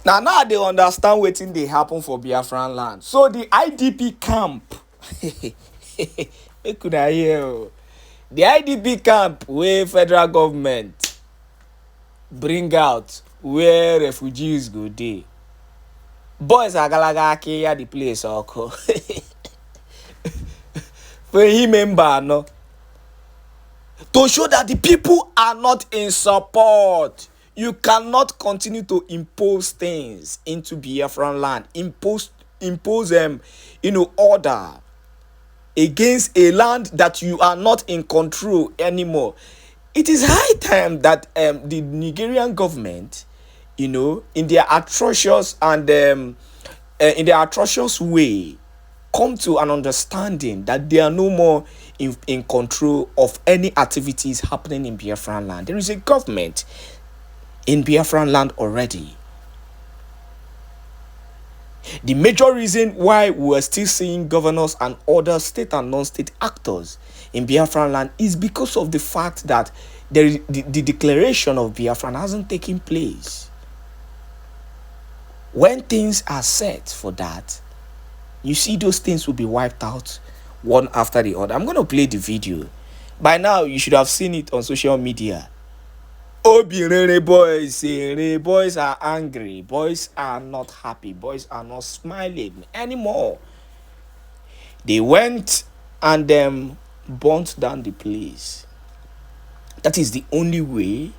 Now they understand wetin dey happen for Biafraland. So the I.D.P camp, make una hear o. The I.D.P camp wey federal government bring out where refugees go dey. Boys agalaga akia the place oko. For him member no. To show that the people are not in support. You cannot continue to impose things into Biafraland. Impose order against a land that you are not in control anymore. It is high time that the Nigerian government, in their atrocious way, come to an understanding that they are no more in control of any activities happening in Biafraland. There is a government in Biafraland already. The major reason why we are still seeing governors and other state and non-state actors in Biafraland is because of the fact that the declaration of Biafra hasn't taken place. When things are set for that, you see those things will be wiped out one after the other. I'm going to play the video. By now, you should have seen it on social media. Boys are angry. Boys are not happy. Boys are not smiling anymore. They went and burnt down the place. That is the only way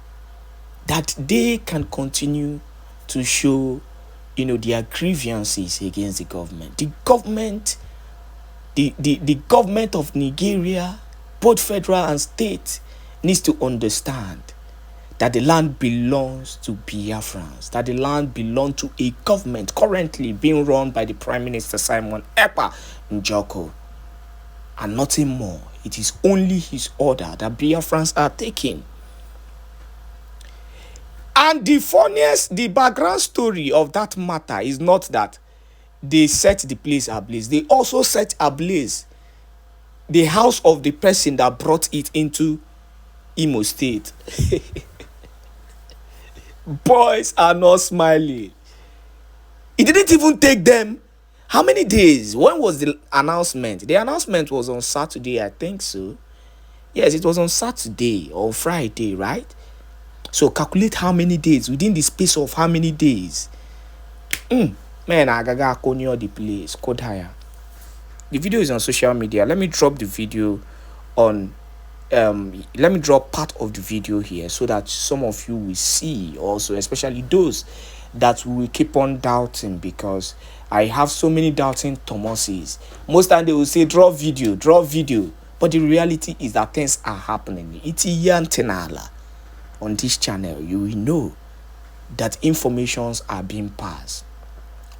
that they can continue to show, their grievances against the government. The government of Nigeria, both federal and state, needs to understand that the land belongs to Biafrans, that the land belongs to a government currently being run by the Prime Minister Simon Ekpa Njoko, and nothing more. It is only his order that Biafrans are taking. And the background story of that matter is not that they set the place ablaze. They also set ablaze the house of the person that brought it into Imo State. Boys are not smiling. It didn't even take them how many days? When was the announcement? The announcement was on Saturday, I think so. Yes, it was on Saturday or Friday, right? So calculate how many days, within the space of how many days. Man, agaga konyo the place, code higher. The video is on social media. Let me drop the video on let me drop part of the video here so that some of you will see also, especially those that will keep on doubting, because I have so many doubting Thomases. Most time they will say drop video, but the reality is that things are happening. It's Yantenala on this channel. You will know that informations are being passed.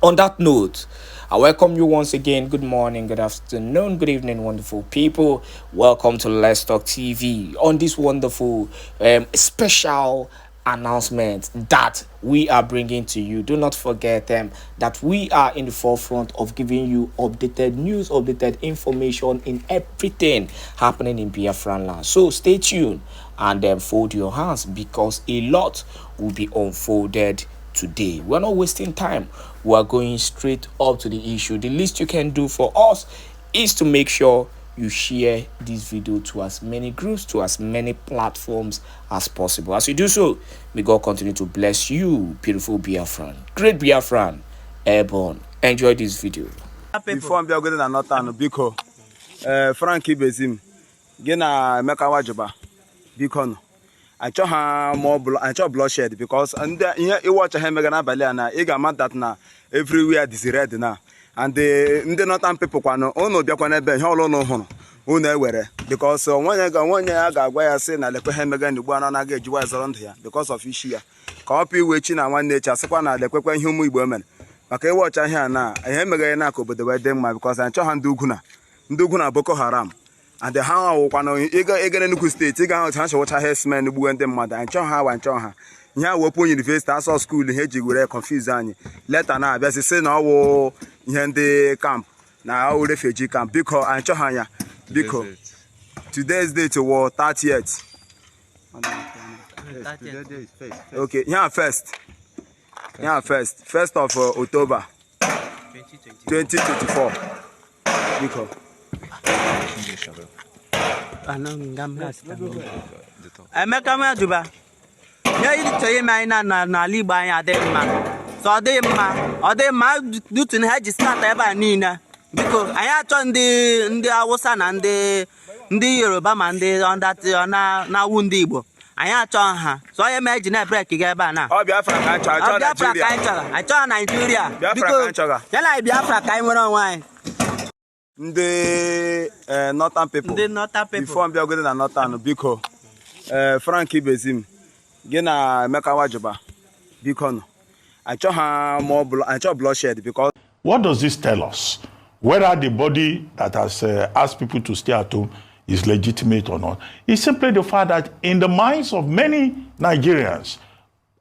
On that note, I welcome you once again. Good morning, good afternoon, good evening, wonderful people. Welcome to Let's Talk TV on this wonderful special announcement that we are bringing to you. Do not forget that we are in the forefront of giving you updated news, updated information in everything happening in Biafraland. So stay tuned and fold your hands, because a lot will be unfolded today. We're not wasting time. We are going straight up to the issue. The least you can do for us is to make sure you share this video to as many groups, to as many platforms as possible. As you do so, may God continue to bless you, beautiful Biafran, great Biafran, airborne. Enjoy this video. Before I'm going to not biko Frankie Bezim gina Meka Wajoba biko I saw bloodshed, because and you watch a Hemegana Baliana, Iga that na everywhere this red now. And the northern people no Biakwane Ben Holo no Hono, because one year got where I say na Lepe Hemegan the one I get you around here because of issue. Copy which in one nature, Sequana, the Quaquan Humu women. Okay, watch I hear now. I am again but the wedding because I saw Duguna Boko Haram. And the how one again state, take out what I has men who went them mother and how and her. Yeah, we open university, I saw school in Hedge were confused. Later now, there's say now in the camp, now refugee camp, because and Chohanya, because today's date was 30th. Okay, yeah, first. Yeah, first of October 2024. Biko. Emeka Majuba. Yeah, you tell him I na liba ya de ma. So de ma do to hedge start ever nina. Because I had on the Awusa and the Yoruba man they on that na wundi Igbo. I had on her. So I imagine a break again now. Oh, Biafra can't I turn Nigeria. Because then I Biafra came on wine. The northern people. The northern people. Before I'm going to northern, Biko. Frankie Bezim. Gina Emeka Wajuba. Biko. I saw bloodshed because. What does this tell us? Whether the body that has asked people to stay at home is legitimate or not. It's simply the fact that in the minds of many Nigerians,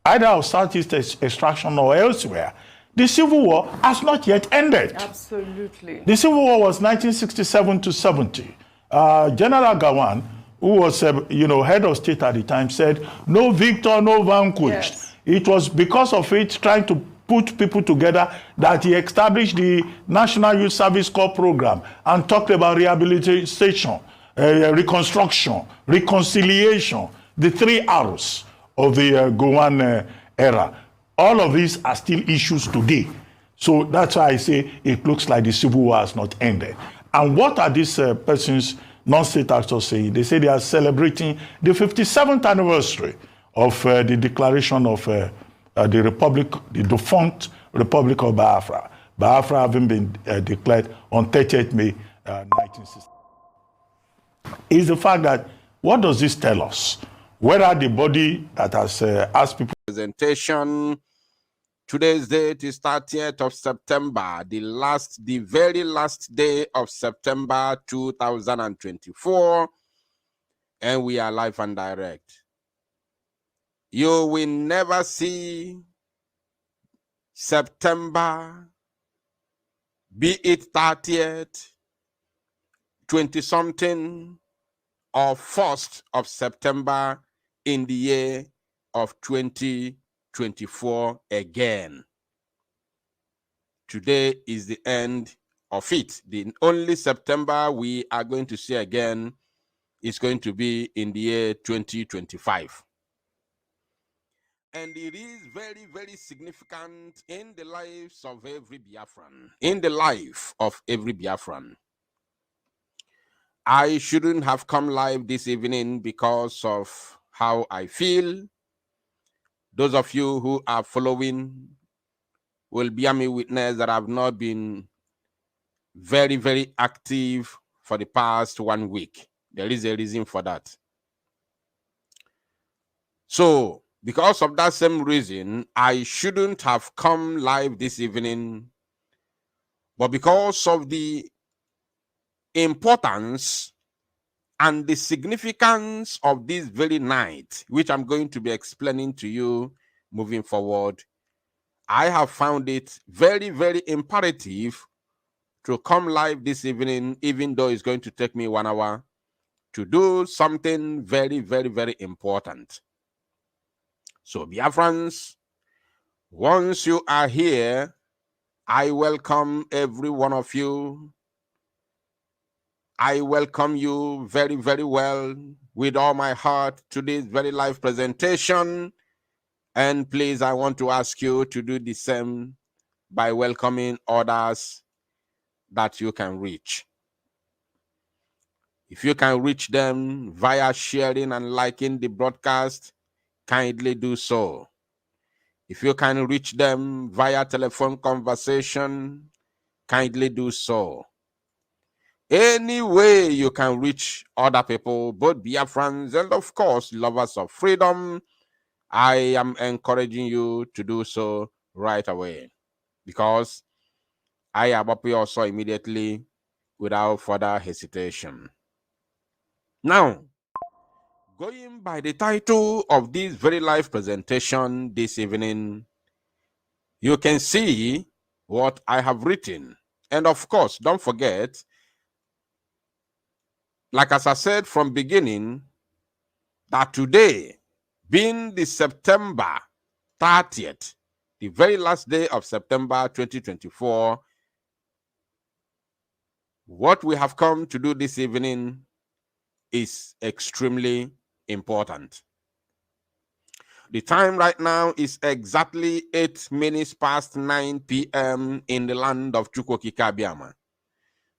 either of Southeast extraction or elsewhere, the Civil War has not yet ended. Absolutely. The Civil War was 1967 to 70. General Gawan, who was head of state at the time, said, no victor, no vanquished. Yes. It was because of it trying to put people together that he established the National Youth Service Corps program and talked about rehabilitation, reconstruction, reconciliation, the 3 R's of the Gowon era. All of these are still issues today. So that's why I say it looks like the Civil War has not ended. And what are these persons, non-state actors, saying? They say they are celebrating the 57th anniversary of the declaration of the Republic, the defunct Republic of Biafra. Biafra having been declared on 30th May 1960. Is the fact that, what does this tell us? Whether the body that has asked people... Presentation, today's date is 30th of September, the very last day of September 2024, and we are live and direct. You will never see September, be it 30th, 20-something, or 1st of September in the year of 2024 again. Today is the end of it. The only September we are going to see again is going to be in the year 2025. And it is very, very significant in the lives of every Biafran, in the life of every Biafran. I shouldn't have come live this evening because of how I feel. Those of you who are following will bear me witness that I've not been very, very active for the past 1 week. There is a reason for that. So, because of that same reason, I shouldn't have come live this evening. But because of the importance and the significance of this very night, which I'm going to be explaining to you moving forward, I have found it very, very imperative to come live this evening, even though it's going to take me 1 hour, to do something very, very, very important. So, Biafrans, once you are here, I welcome every one of you. I welcome you very, very well with all my heart to this very live presentation. And please, I want to ask you to do the same by welcoming others that you can reach. If you can reach them via sharing and liking the broadcast, kindly do so. If you can reach them via telephone conversation, kindly do so. Any way you can reach other people, both Biafrans and of course lovers of freedom, I am encouraging you to do so right away, because I am up also immediately without further hesitation. Now, going by the title of this very live presentation this evening, you can see what I have written. And of course, don't forget, like as I said from beginning, that today, being the September 30th, the very last day of September 2024, what we have come to do this evening is extremely important. The time right now is exactly 8 minutes past 9 p.m. in the land of Chukwokika, Biama.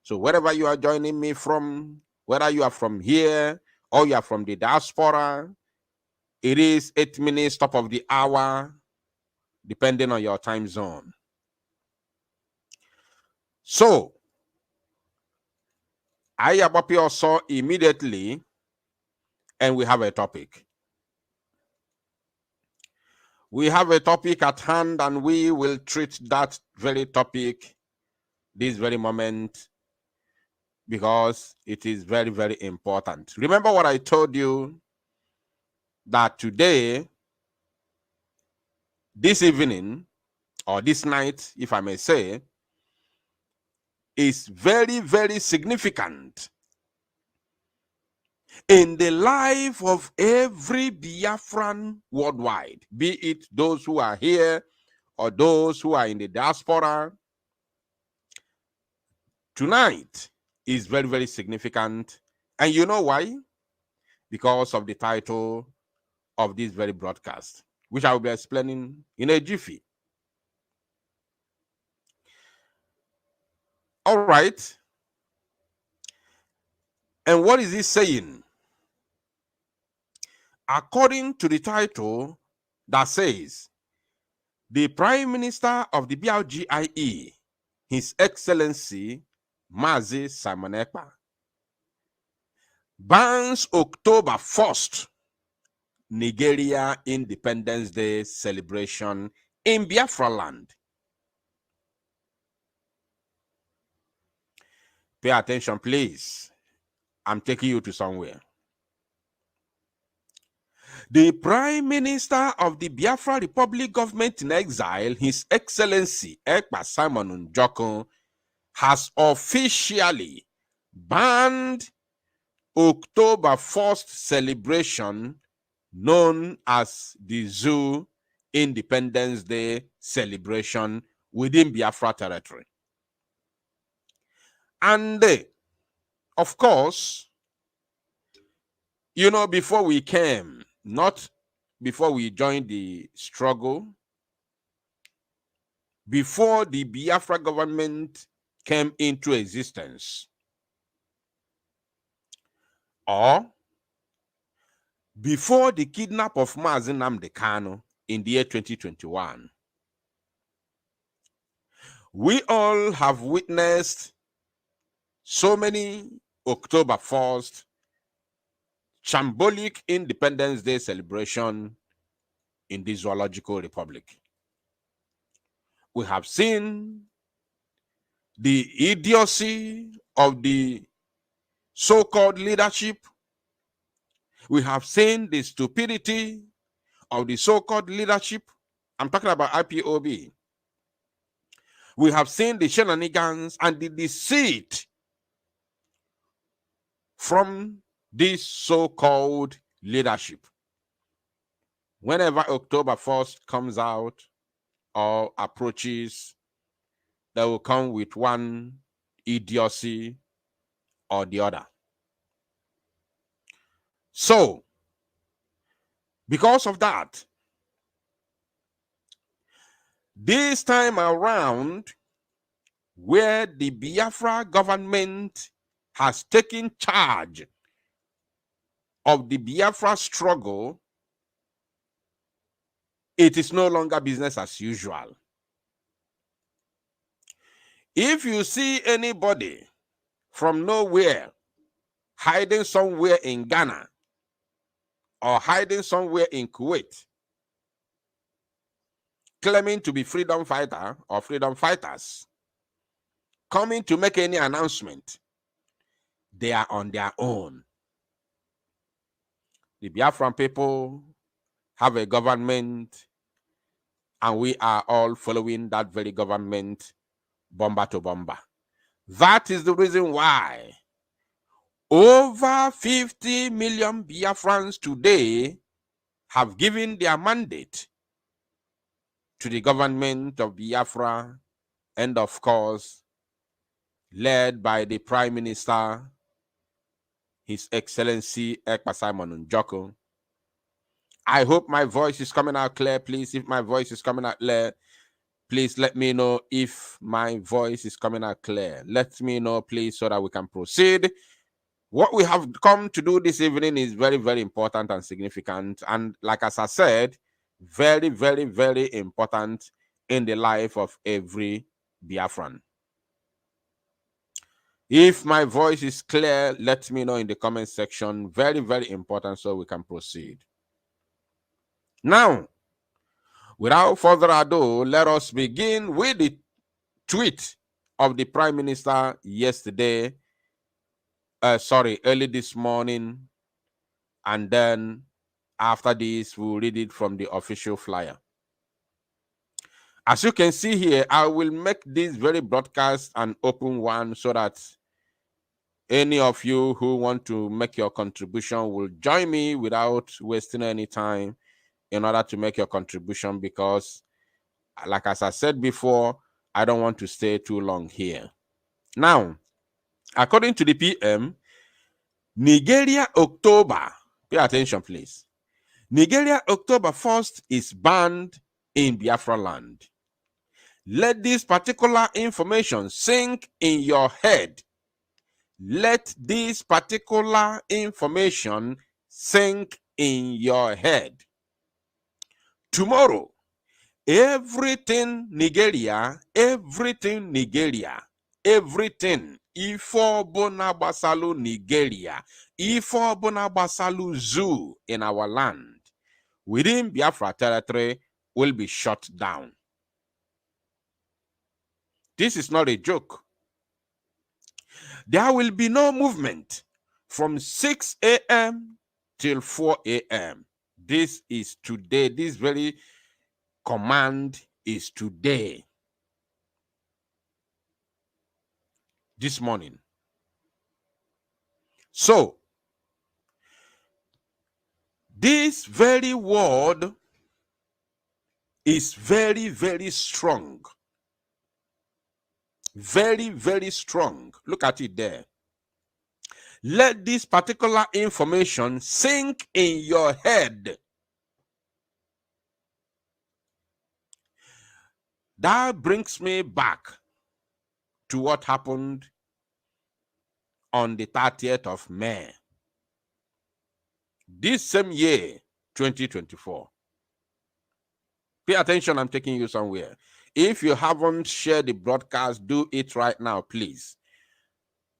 So wherever you are joining me from, whether you are from here or you are from the diaspora, it is 8 minutes top of the hour, depending on your time zone. So, I I.D.P also immediately, and we have a topic. We have a topic at hand, and we will treat that very topic this very moment because it is very, very important. Remember what I told you, that today, this evening, or this night, if I may say, is very, very significant in the life of every Biafran worldwide, be it those who are here or those who are in the diaspora. Tonight is very, very significant. And you know why? Because of the title of this very broadcast, which I will be explaining in a jiffy. All right. And what is he saying? According to the title that says, the Prime Minister of the BLGIE, His Excellency Mazi Simon Ekpa, bans October 1st Nigeria Independence Day celebration in Biafraland. Pay attention, please. I'm taking you to somewhere. The Prime Minister of the Biafra Republic Government in Exile, His Excellency Ekpa Simon Njoko, has officially banned October 1st celebration known as the Zoo Independence Day celebration within Biafra territory. And of course, you know, before we came, not before we joined the struggle, before the Biafra government came into existence, or before the kidnap of Mazi Nnamdi Kanu in the year 2021, we all have witnessed so many October 1st shambolic Independence Day celebration in the Zoological Republic. We have seen the idiocy of the so-called leadership. We have seen the stupidity of the so-called leadership. I'm talking about IPOB. We have seen the shenanigans and the deceit from this so-called leadership. Whenever October 1st comes out or approaches, they will come with one idiocy or the other. So, because of that, this time around, where the Biafra government has taken charge of the Biafra struggle, it is no longer business as usual. If you see anybody from nowhere hiding somewhere in Ghana or hiding somewhere in Kuwait, claiming to be freedom fighter or freedom fighters, coming to make any announcement, they are on their own. The Biafran people have a government, and we are all following that very government, bomber to bomber. That is the reason why over 50 million Biafrans today have given their mandate to the government of Biafra, and of course, led by the Prime Minister, His Excellency Ekpa Simon Njoko. I hope my voice is coming out clear. Please, if my voice is coming out clear, please let me know if my voice is coming out clear. Let me know, please, so that we can proceed. What we have come to do this evening is very, very important and significant. And like as I said, very, very, very important in the life of every Biafran. If my voice is clear, let me know in the comment section. Very, very important so we can proceed. Now, without further ado, let us begin with the tweet of the Prime Minister yesterday, early this morning, and then after this, we'll read it from the official flyer. As you can see here, I will make this very broadcast an open one so that any of you who want to make your contribution will join me without wasting any time in order to make your contribution, because, like as I said before, I don't want to stay too long here. Now, according to the PM, Nigeria October, pay attention please. Nigeria October 1st is banned in Biafraland. Let this particular information sink in your head. Let this particular information sink in your head. Tomorrow, everything Nigeria, everything Ifo Bona Basalu Nigeria, Ifo Bona Basalu Zoo in our land, within Biafra territory, will be shut down. This is not a joke. There will be no movement from 6 a.m. till 4 a.m. This is today. This very command is today. This morning. So, this very word is very, very strong. Very, very strong. Look at it there. Let this particular information sink in your head. That brings me back to what happened on the 30th of May. This same year, 2024. Pay attention, I'm taking you somewhere. If you haven't shared the broadcast, do it right now, please.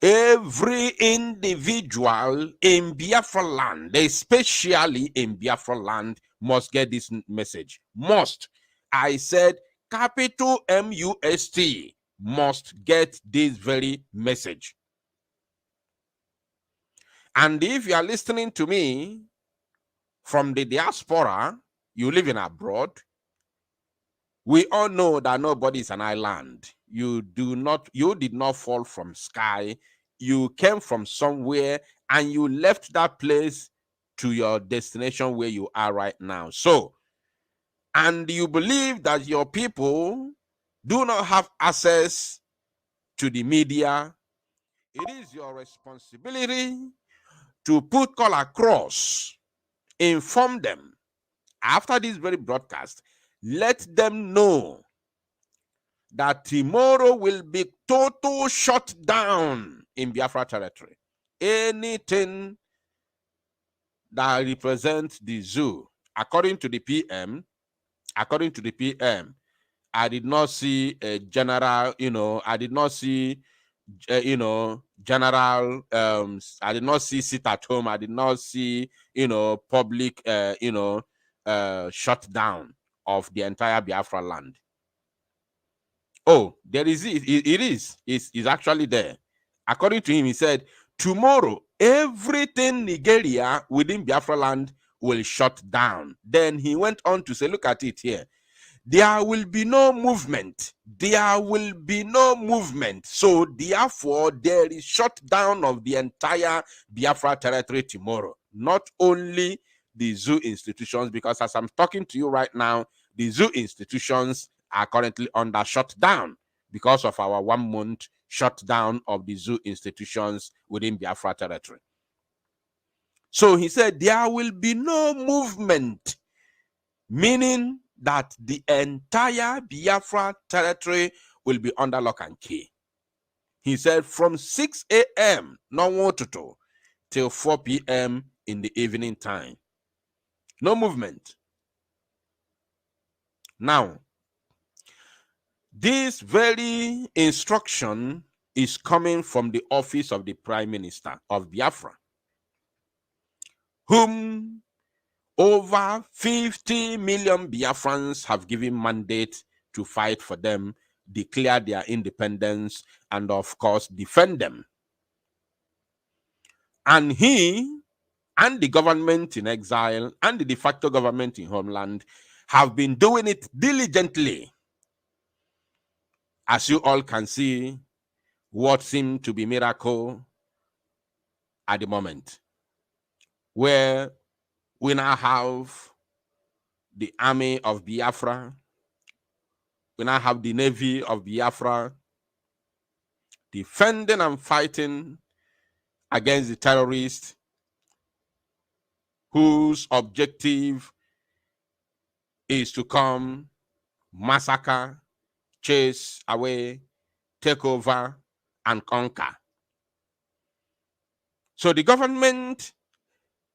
Every individual in Biafraland, especially in Biafraland, must get this message. Must. I said capital M-U-S-T, must get this very message. And if you are listening to me from the diaspora, you live in abroad, we all know that nobody is an island. You did not fall from sky. You came from somewhere and you left that place to your destination where you are right now. So, and you believe that your people do not have access to the media. It is your responsibility to put call across, inform them after this very broadcast. Let them know that tomorrow will be total shutdown in Biafra territory. Anything that represents the zoo, according to the PM, I did not see a general, I did not see, general, I did not see sit at home. I did not see, public, shutdown of the entire Biafra land. Oh, there is it's actually there. According to him, he said, tomorrow, everything Nigeria within Biafra land will shut down. Then he went on to say, look at it here. There will be no movement. There will be no movement. So therefore, there is shutdown of the entire Biafra territory tomorrow. Not only the zoo institutions, because as I'm talking to you right now, the zoo institutions are currently under shutdown because of our 1 month shutdown of the zoo institutions within Biafra territory. So he said there will be no movement, meaning that the entire Biafra territory will be under lock and key. He said from 6 a.m. till 4 p.m. in the evening time. No movement. Now, this very instruction is coming from the office of the Prime Minister of Biafra, whom over 50 million Biafrans have given mandate to fight for them, declare their independence, and of course defend them. And he and the government in exile and the de facto government in homeland have been doing it diligently. As you all can see, what seemed to be miracle at the moment, where we now have the army of Biafra, we now have the navy of Biafra defending and fighting against the terrorists whose objective is to come, massacre, chase away, take over, and conquer. So the government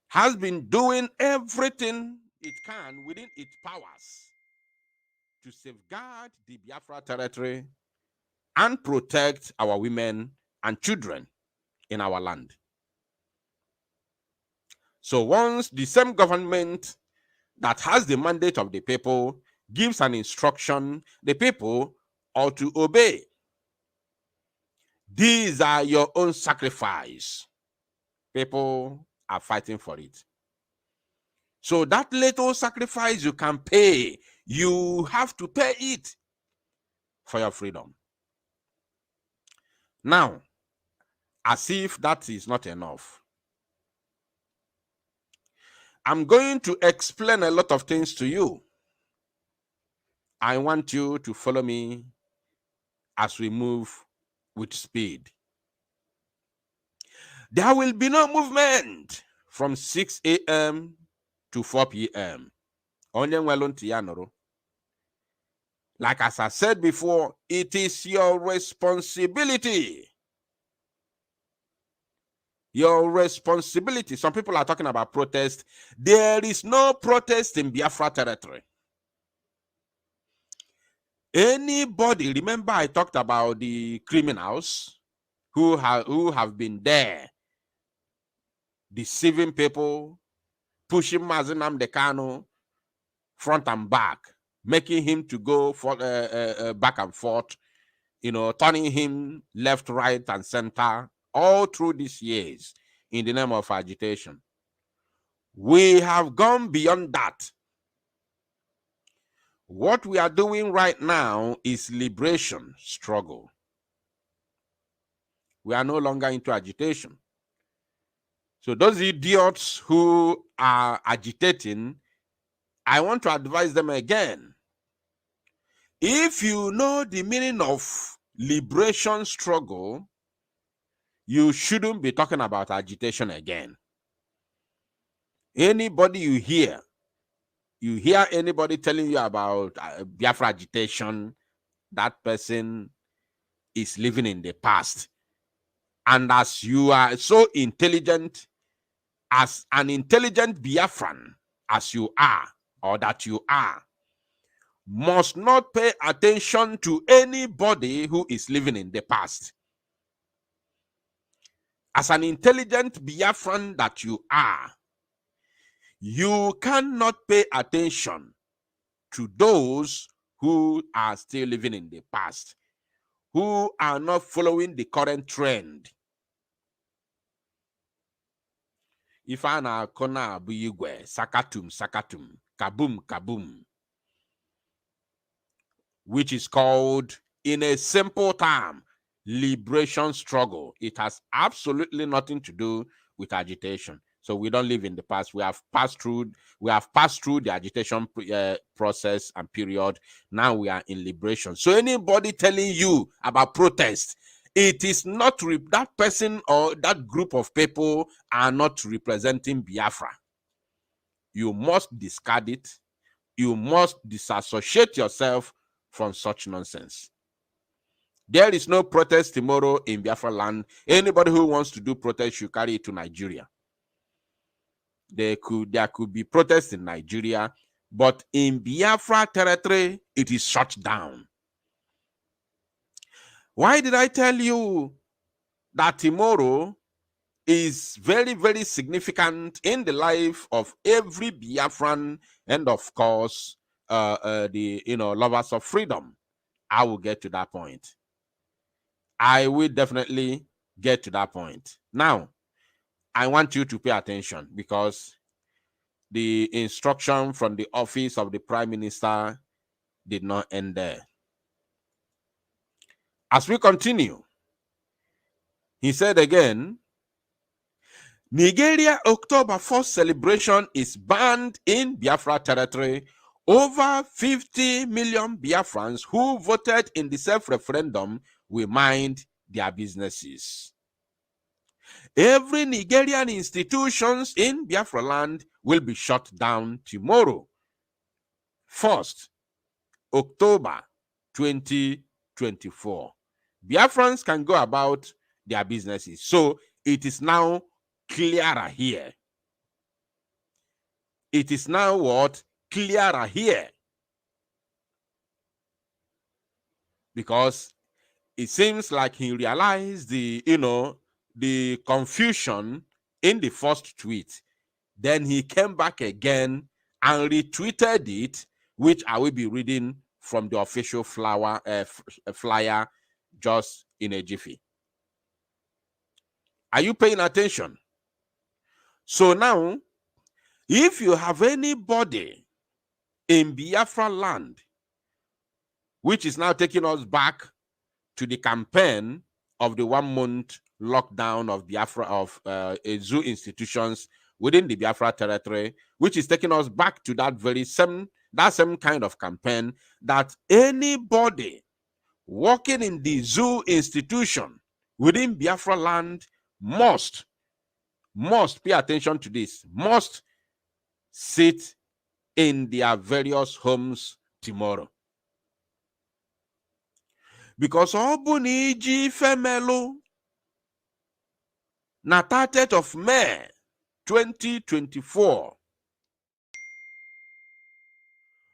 has been doing everything it can within its powers to safeguard the Biafra territory and protect our women and children in our land. So once the same government that has the mandate of the people gives an instruction, the people ought to obey. These are your own sacrifice. People are fighting for it. So that little sacrifice you can pay, you have to pay it for your freedom. Now, as if that is not enough, I'm going to explain a lot of things to you. I want you to follow me as we move with speed. There will be no movement from 6 a.m. to 4 p.m. Like as I said before, it is your responsibility. Your responsibility. Some people are talking about protest. There is no protest in Biafra territory. Anybody, remember I talked about the criminals who have been there deceiving people, pushing Mazi Nnamdi Kanu front and back, making him to go for, back and forth, turning him left, right, and center all through these years in the name of agitation. We have gone beyond that. What we are doing right now is liberation struggle. We are no longer into agitation. So those idiots who are agitating, I want to advise them again. If you know the meaning of liberation struggle, you shouldn't be talking about agitation again. Anybody you hear anybody telling you about Biafra agitation, that person is living in the past. And as you are so intelligent, as an intelligent Biafran as you are, or that you are, must not pay attention to anybody who is living in the past. As an intelligent Biafran that you are, you cannot pay attention to those who are still living in the past, who are not following the current trend. If ana kona buyugwe, sakatum, sakatum, kaboom, kaboom, which is called, in a simple term, liberation struggle. It has absolutely nothing to do with agitation. So we don't live in the past. We have passed through the agitation process and period. Now we are in liberation. So anybody telling you about protest, it is not that person or that group of people are not representing Biafra. You must discard it. You must disassociate yourself from such nonsense. There is no protest tomorrow in Biafraland. Anybody who wants to do protest should carry it to Nigeria. There could be protests in Nigeria, but in Biafra territory, it is shut down. Why did I tell you that tomorrow is very, very significant in the life of every Biafran and, of course, the lovers of freedom? I will get to that point. I will definitely get to that point. Now, I want you to pay attention because the instruction from the office of the Prime Minister did not end there. As we continue, he said again, Nigeria October 1st celebration is banned in Biafra territory. Over 50 million Biafrans who voted in the self-referendum will mind their businesses. Every Nigerian institutions in Biafraland will be shut down tomorrow, 1st October 2024. Biafrans can go about their businesses. So it is now clearer here. It is now what? Clearer here. Because it seems like he realized the confusion in the first tweet. Then he came back again and retweeted it, which I will be reading from the official flyer just in a jiffy. Are you paying attention? So now, if you have anybody in Biafra land, which is now taking us back to the campaign of the 1 month lockdown of Biafra, of zoo institutions within the Biafra territory, which is taking us back to that same kind of campaign, that anybody working in the zoo institution within Biafra land must pay attention to this, must sit in their various homes tomorrow. Because Obuniji Femelo na 30th of May 2024,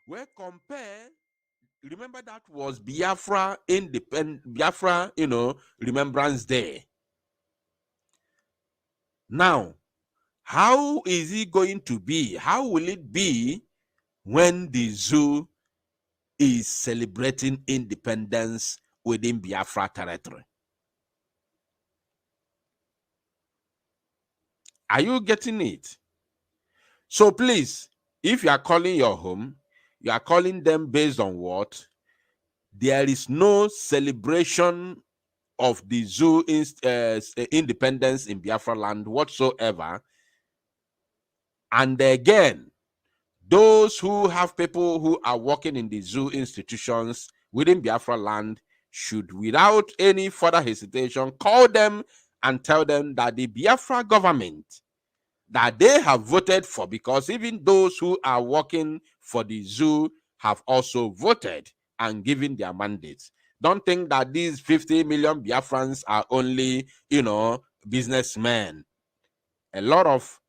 we compare, remember that was Biafra Remembrance Day. Now, how is it going to be? How will it be when the zoo is celebrating independence within Biafra territory? Are you getting it? So please, if you are calling your home, you are calling them based on what? There is no celebration of the zoo independence in Biafra land whatsoever. And again, those who have people who are working in the zoo institutions within Biafra land should, without any further hesitation, call them and tell them that the Biafra government that they have voted for, because even those who are working for the zoo have also voted and given their mandates. Don't think that these 50 million Biafrans are only, businessmen. A lot of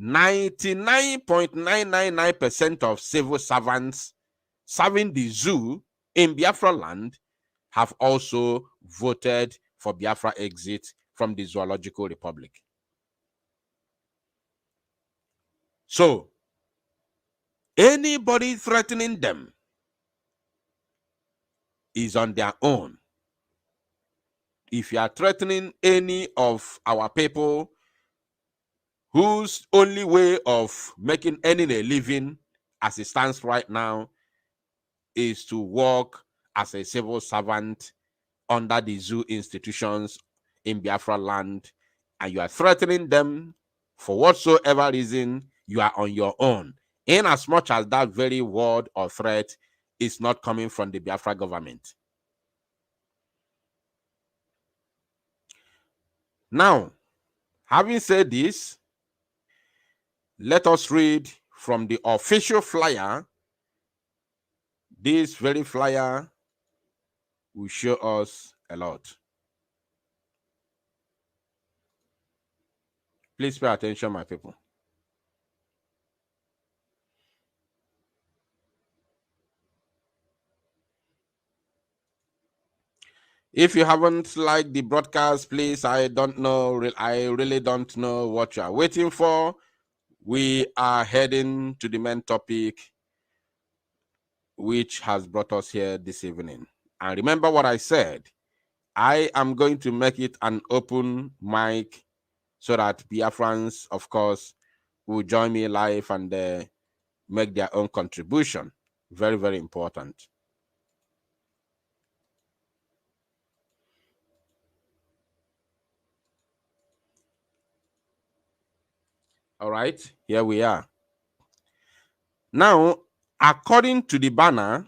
99.999% of civil servants serving the zoo in Biafra land have also voted for Biafra exit from the Zoological Republic. So, anybody threatening them is on their own. If you are threatening any of our people whose only way of earning a living as it stands right now is to work as a civil servant under the zoo institutions in Biafra land, and you are threatening them for whatsoever reason, you are on your own, in as much as that very word or threat is not coming from the Biafra government. Now, having said this, let us read from the official flyer. This very flyer will show us a lot. Please pay attention, my people. If you haven't liked the broadcast, please, I really don't know what you are waiting for. We are heading to the main topic, which has brought us here this evening. And remember what I said. I am going to make it an open mic so that Biafrans, of course, will join me live and make their own contribution. Very, very important. All right, here we are. Now, according to the banner,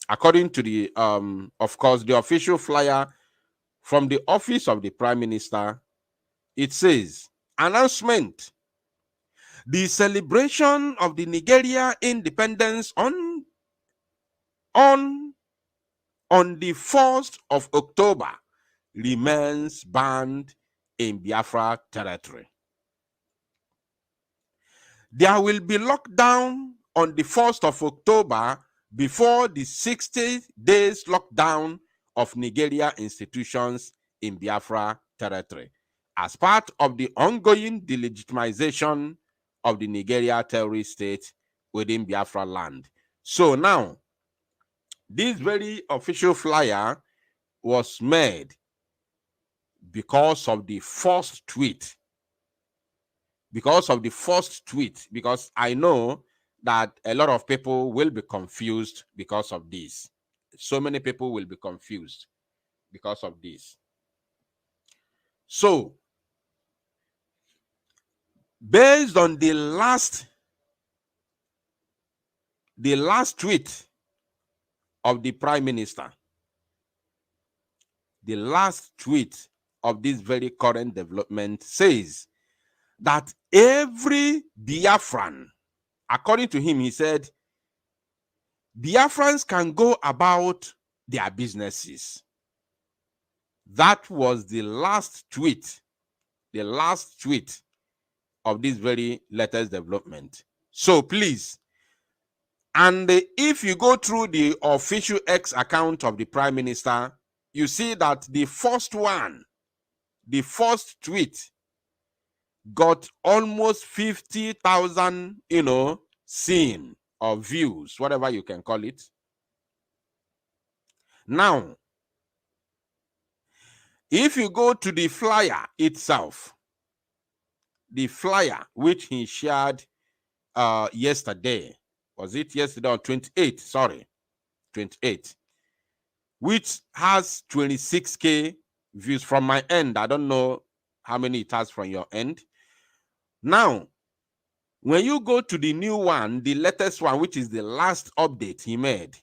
according to the, of course, the official flyer from the office of the Prime Minister, it says, announcement, the celebration of the Nigeria independence on the 1st of October remains banned in Biafra territory. There will be lockdown on the 1st of October before the 60 days lockdown of Nigeria institutions in Biafra territory as part of the ongoing delegitimization of the Nigeria terrorist state within Biafra land. So now, this very official flyer was made because of the first tweet. Because I know that a lot of people will be confused because of this. So many people will be confused because of this. So, based on the last tweet of the Prime Minister, the last tweet of this very current development says that every Biafran, according to him, he said, Biafrans can go about their businesses. That was the last tweet of this very latest development. So please, and if you go through the official X account of the Prime Minister, you see that the first tweet got almost 50,000, seen or views, whatever you can call it. Now, if you go to the flyer itself, the flyer which he shared yesterday, was it yesterday or 28? Sorry, 28, which has 26K views from my end. I don't know how many it has from your end. Now, when you go to the new one, the latest one, which is the last update he made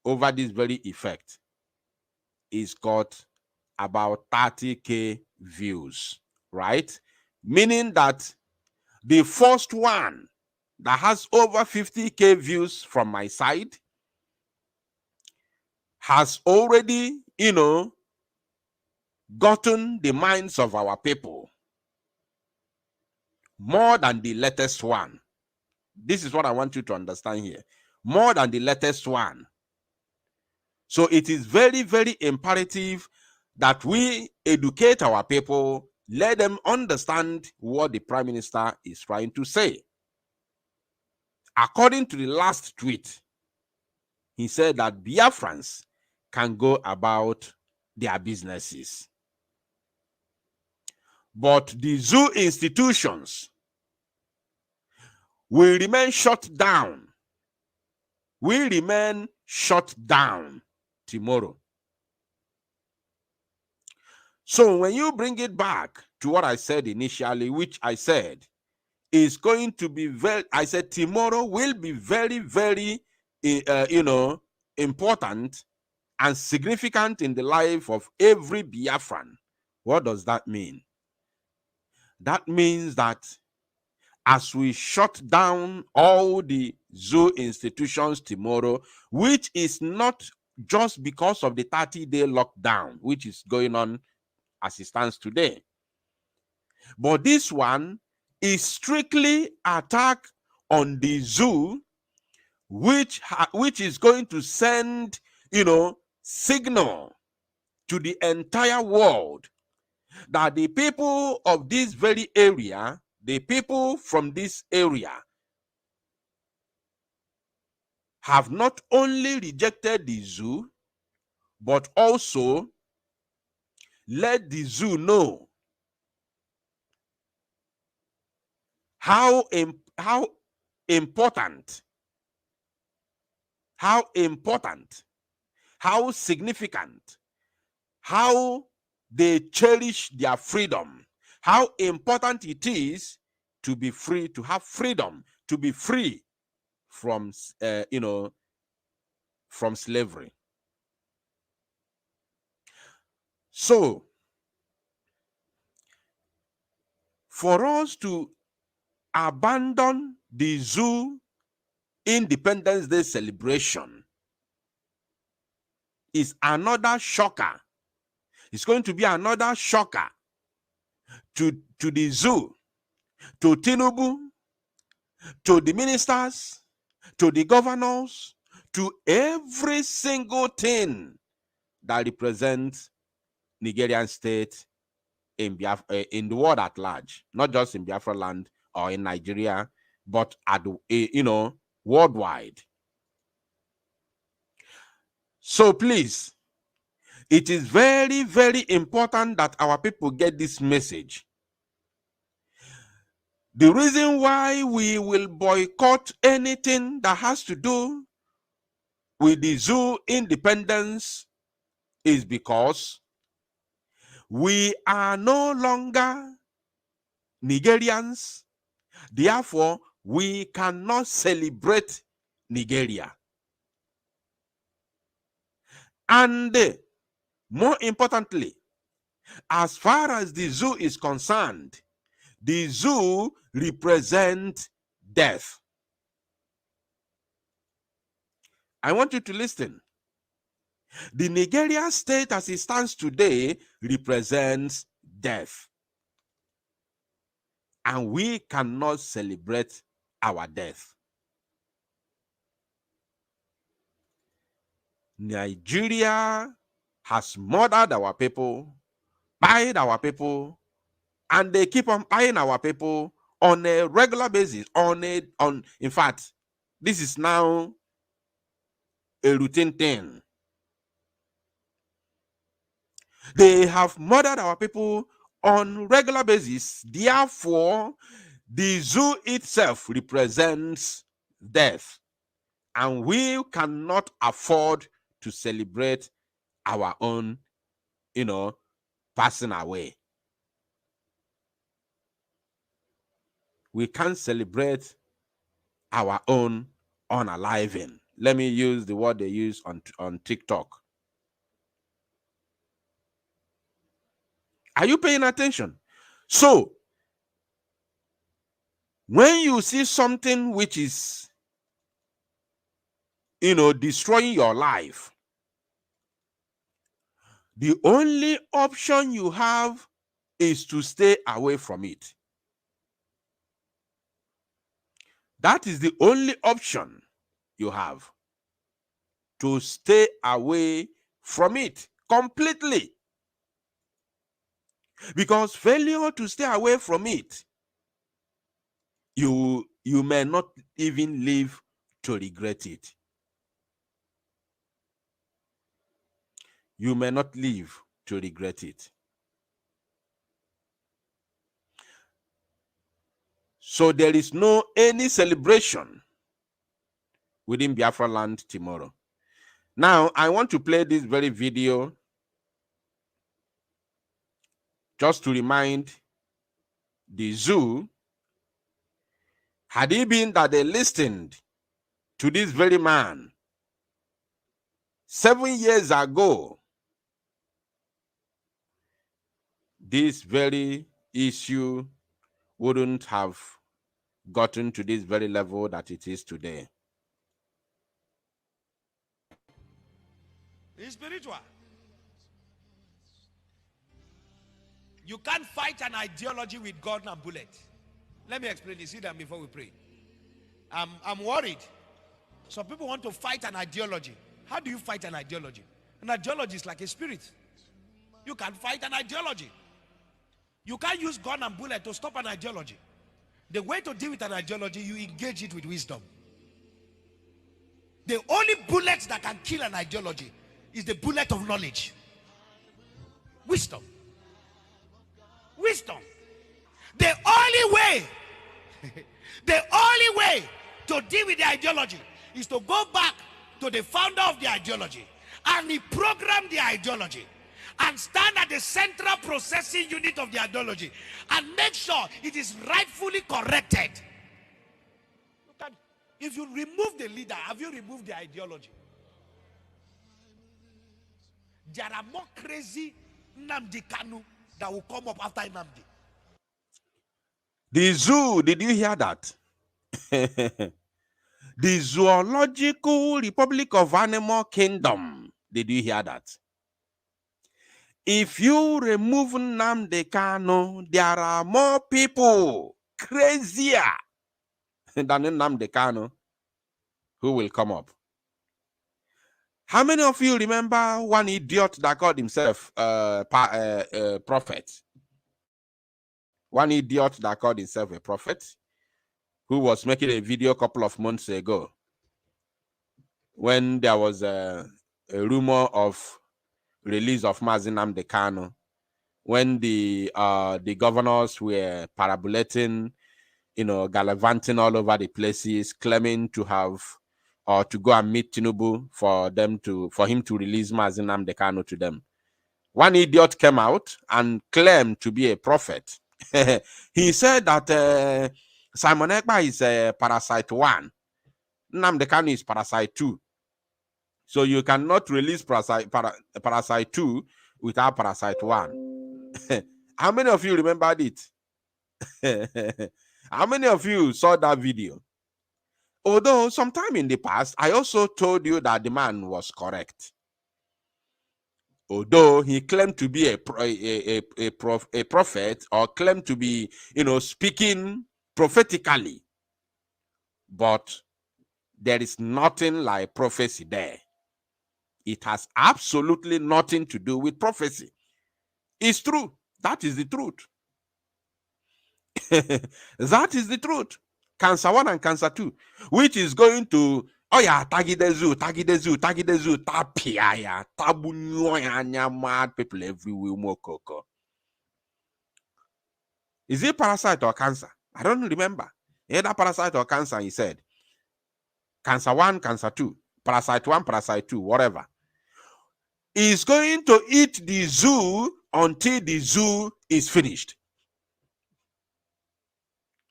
over this very effect, is got about 30K views, right? Meaning that the first one that has over 50K views from my side has already, gotten the minds of our people more than the latest one. This is what I want you to understand here. More than the latest one. So it is very, very imperative that we educate our people, let them understand what the Prime Minister is trying to say. According to the last tweet, he said that Biafrans can go about their businesses. But the zoo institutions will remain shut down. Will remain shut down tomorrow. So when you bring it back to what I said initially, which I said is going to be I said tomorrow will be very, very, important and significant in the life of every Biafran. What does that mean? That means that as we shut down all the zoo institutions tomorrow, which is not just because of the 30-day lockdown, which is going on as it stands today, but this one is strictly attack on the zoo, which is going to send, signal to the entire world that the people of this very area, the people from this area, have not only rejected the zoo, but also let the zoo know how important, how significant, how they cherish their freedom, how important it is to be free, to have freedom, to be free from, from slavery. So, for us to abandon the zoo Independence Day celebration is another shocker. It's going to be another shocker to the zoo, to Tinubu, to the ministers, to the governors, to every single thing that represents Nigerian state in Biafra, in the world at large, not just in Biafraland or in Nigeria, but at worldwide. So please, it is very, very important that our people get this message. The reason why we will boycott anything that has to do with the zoo independence is because we are no longer Nigerians. Therefore, we cannot celebrate Nigeria. And more importantly, as far as the zoo is concerned, the zoo represents death. I want you to listen. The Nigeria state as it stands today represents death. And we cannot celebrate our death. Nigeria has murdered our people, buyed our people, and they keep on buying our people on a regular basis. In fact, this is now a routine thing. They have murdered our people on regular basis. Therefore, the zoo itself represents death, and we cannot afford to celebrate our own, passing away. We can't celebrate our own unaliving. Let me use the word they use on TikTok. Are you paying attention? So, when you see something which is, destroying your life, the only option you have is to stay away from it. That is the only option you have, to stay away from it completely. Because failure to stay away from it, you may not even live to regret it. You may not live to regret it. So there is no any celebration within Biafraland tomorrow. Now, I want to play this very video just to remind the zoo, had it been that they listened to this very man 7 years ago, this very issue wouldn't have gotten to this very level that it is today. It's spiritual. You can't fight an ideology with gun and bullet. Let me explain this. Sit down before we pray. I'm worried. Some people want to fight an ideology. How do you fight an ideology? An ideology is like a spirit. You can fight an ideology. You can't use gun and bullet to stop an ideology. The way to deal with an ideology, you engage it with wisdom. The only bullet that can kill an ideology is the bullet of knowledge. Wisdom. Wisdom. The only way to deal with the ideology is to go back to the founder of the ideology and reprogram the ideology and stand at the central processing unit of the ideology and make sure it is rightfully corrected. If you remove the leader, have you removed the ideology? There are more crazy Nnamdi Kanu that will come up after Nnamdi. The zoo, did you hear that? The Zoological Republic of Animal Kingdom, did you hear that? If you remove Nnamdi Kanu, there are more people crazier than Nnamdi Kanu who will come up. How many of you remember one idiot that called himself prophet? One idiot that called himself a prophet, who was making a video a couple of months ago when there was a rumor of release of Mazi Nnamdi Kanu, when the governors were parabolating, gallivanting all over the places, claiming to have or to go and meet Tinubu for him to release Mazi Nnamdi Kanu to them. One idiot came out and claimed to be a prophet. He said that Simon Ekpa is parasite 1, Nnamdi Kanu is parasite 2. So you cannot release parasite 2 without parasite 1. How many of you remembered it? How many of you saw that video? Although sometime in the past, I also told you that the man was correct. Although he claimed to be a prophet, or claimed to be, speaking prophetically, but there is nothing like prophecy there. It has absolutely nothing to do with prophecy. It's true. That is the truth. That is the truth. Cancer 1 and Cancer 2, which is going to, tagidezu, tapiaya, tabunyoya, mad people everywhere, mokoko. Is it parasite or cancer? I don't remember. Either parasite or cancer, he said. Cancer 1, Cancer 2, parasite 1, parasite 2, whatever. Is going to eat the zoo until the zoo is finished.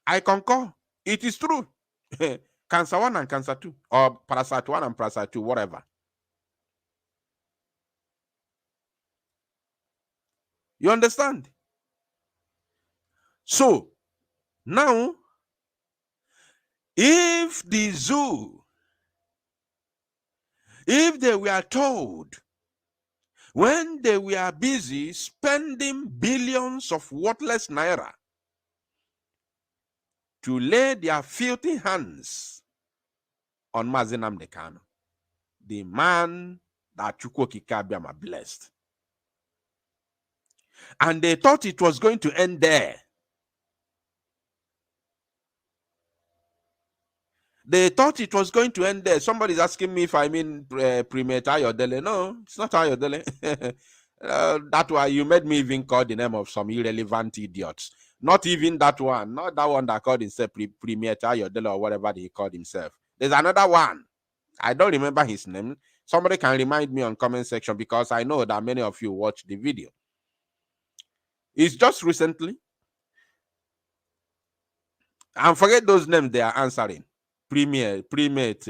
I concur. It is true. Cancer 1 and Cancer 2, or parasite 1 and parasite 2, whatever. You understand? So, now, if the zoo, if they were told, when they were busy spending billions of worthless naira to lay their filthy hands on Mazi Nnamdi Kanu, the man that Chukwokika Abiama blessed, and they thought it was going to end there. They thought it was going to end there. Somebody's asking me if I mean Premier Ayodele. No, it's not Ayodele. That why you made me even call the name of some irrelevant idiots. Not even that one. Not that one that called himself Premier Ayodele or whatever he called himself. There's another one. I don't remember his name. Somebody can remind me on comment section, because I know that many of you watched the video. It's just recently. And forget those names they are answering. Primate,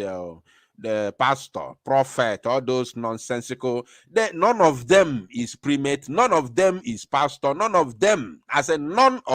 the pastor, prophet, all those nonsensical. None of them is primate. None of them is pastor. None of them. I said none of